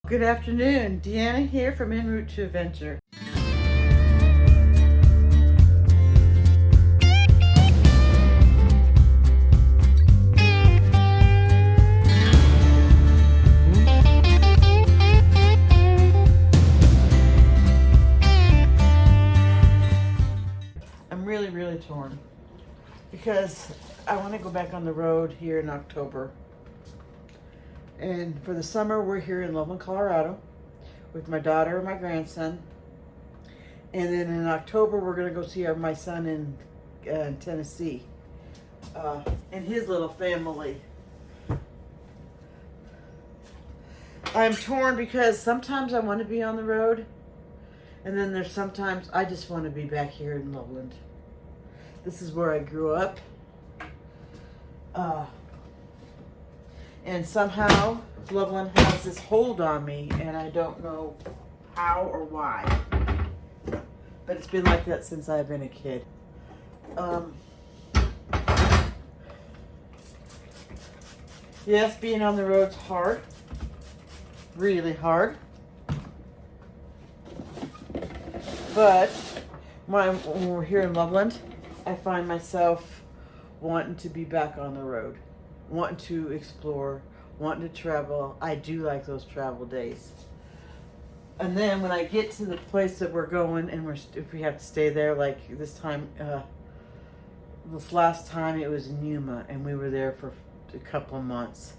Good afternoon, Deanna here from En Route to Adventure. I'm really torn because I want to go back on the road here in October. And for the summer, we're here in Loveland, Colorado with my daughter and my grandson. And then in October, we're going to go see my son in Tennessee and his little family. I'm torn because sometimes I want to be on the road, and then there's sometimes I just want to be back here in Loveland. This is where I grew up. And somehow Loveland has this hold on me, and I don't know how or why. But it's been like that since I've been a kid. Yes, being on the road's hard. Really hard. But when we're here in Loveland, I find myself wanting to be back on the road. Wanting to explore, wanting to travel. I do like those travel days. And then when I get to the place that we're going, and if we have to stay there, like this time, this last time it was in Yuma, and we were there for a couple of months.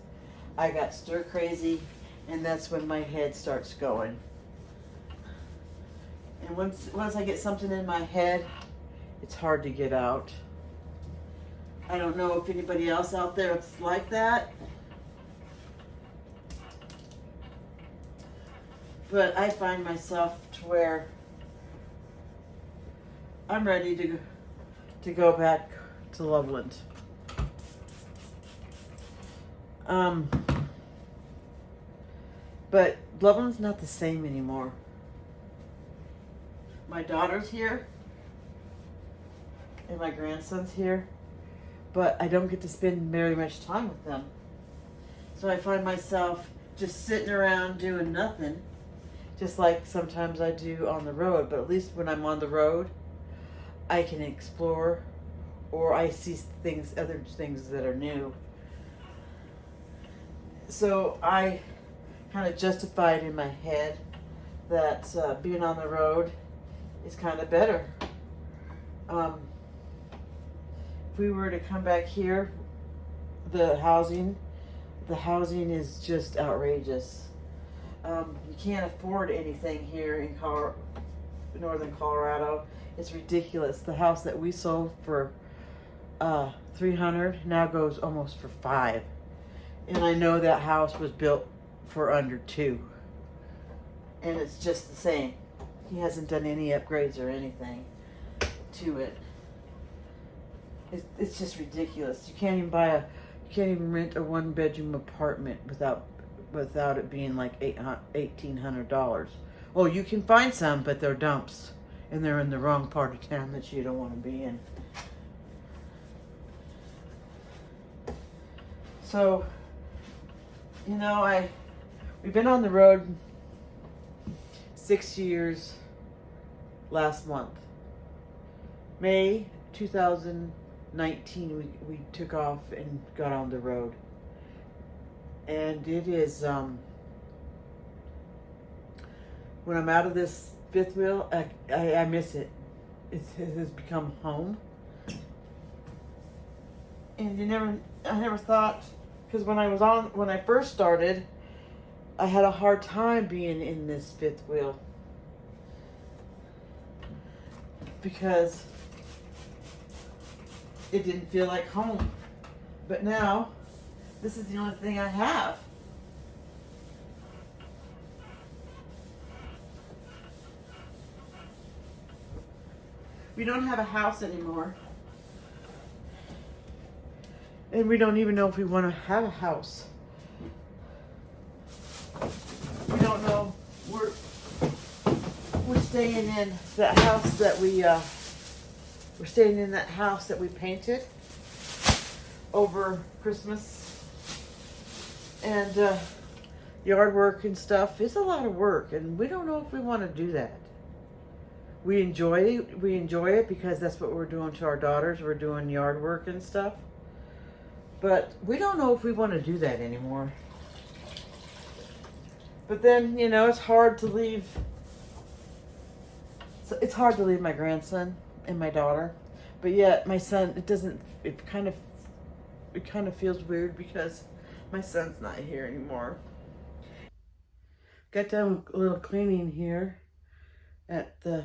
I got stir crazy, and that's when my head starts going. And once I get something in my head, it's hard to get out. I don't know if anybody else out there is like that. But I find myself to where I'm ready to go back to Loveland. But Loveland's not the same anymore. My daughter's here, and my grandson's here. But I don't get to spend very much time with them. So I find myself just sitting around doing nothing, just like sometimes I do on the road. But at least when I'm on the road, I can explore, or I see other things that are new. So I kind of justified in my head that being on the road is kind of better. If we were to come back here, the housing is just outrageous. You can't afford anything here in northern Colorado. It's ridiculous. The house that we sold for $300 now goes almost for $500, and I know that house was built for under $200, and it's just the same. He hasn't done any upgrades or anything to it. It's just ridiculous. You can't even rent a 1-bedroom apartment without it being like $1,800. Well, you can find some, but they're dumps, and they're in the wrong part of town that you don't want to be in. So, we've been on the road 6 years last month. May 2019, we took off and got on the road. And it is, when I'm out of this fifth wheel, I miss it. It has become home. And I never thought, because when I first started, I had a hard time being in this fifth wheel. Because it didn't feel like home. But now, this is the only thing I have. We don't have a house anymore. And we don't even know if we want to have a house. We don't know. We're staying in that house that we're staying in that house that we painted over Christmas. And yard work and stuff is a lot of work, and we don't know if we want to do that. We enjoy it. We enjoy it because that's what we're doing to our daughters. We're doing yard work and stuff. But we don't know if we want to do that anymore. But then, you know, it's hard to leave. It's hard to leave my grandson and my daughter. But yet my son, it kind of feels weird because my son's not here anymore. Got done with a little cleaning here at the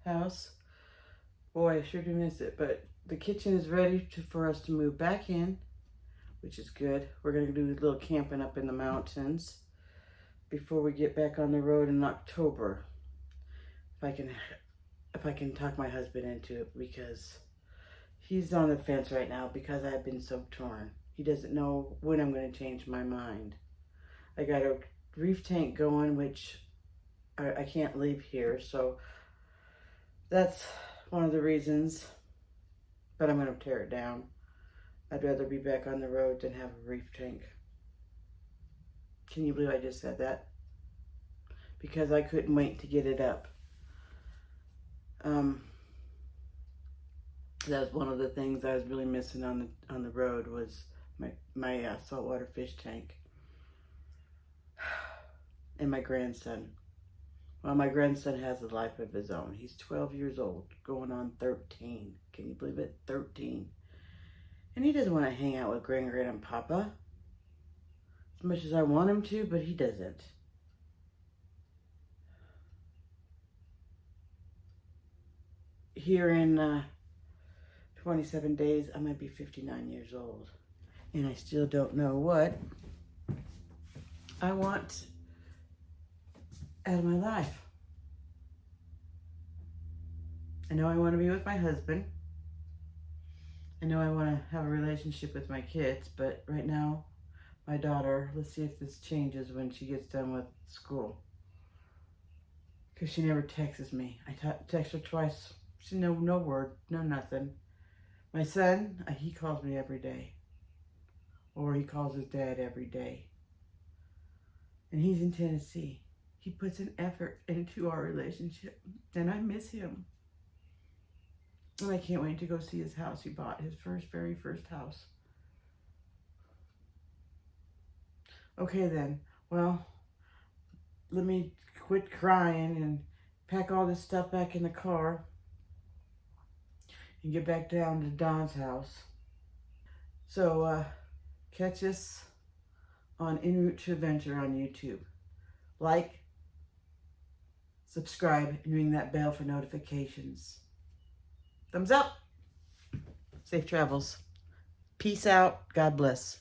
house. Boy, I sure do miss it. But the kitchen is ready for us to move back in, which is good. We're going to do a little camping up in the mountains before we get back on the road in October. If I can talk my husband into it, because he's on the fence right now because I've been so torn. He doesn't know when I'm going to change my mind. I got a reef tank going, which I can't leave here, so that's one of the reasons. But I'm going to tear it down. I'd rather be back on the road than have a reef tank. Can you believe I just said that? Because I couldn't wait to get it up. That's one of the things I was really missing on the road was my saltwater fish tank. And my grandson. Well, my grandson has a life of his own. He's 12 years old, going on 13. Can you believe it? 13. And he doesn't want to hang out with Grand and Papa as much as I want him to, but he doesn't. Here in 27 days, I might be 59 years old. And I still don't know what I want out of my life. I know I want to be with my husband. I know I want to have a relationship with my kids, but right now, my daughter, let's see if this changes when she gets done with school. Because she never texts me. I text her twice. She no word, no nothing. My son, he calls me every day. Or he calls his dad every day. And he's in Tennessee. He puts an effort into our relationship. And I miss him. And I can't wait to go see his house. He bought his very first house. Okay then. Well, let me quit crying and pack all this stuff back in the car and get back down to Don's house. So, catch us on En Route to Adventure on YouTube. Like, subscribe, and ring that bell for notifications. Thumbs up. Safe travels. Peace out. God bless.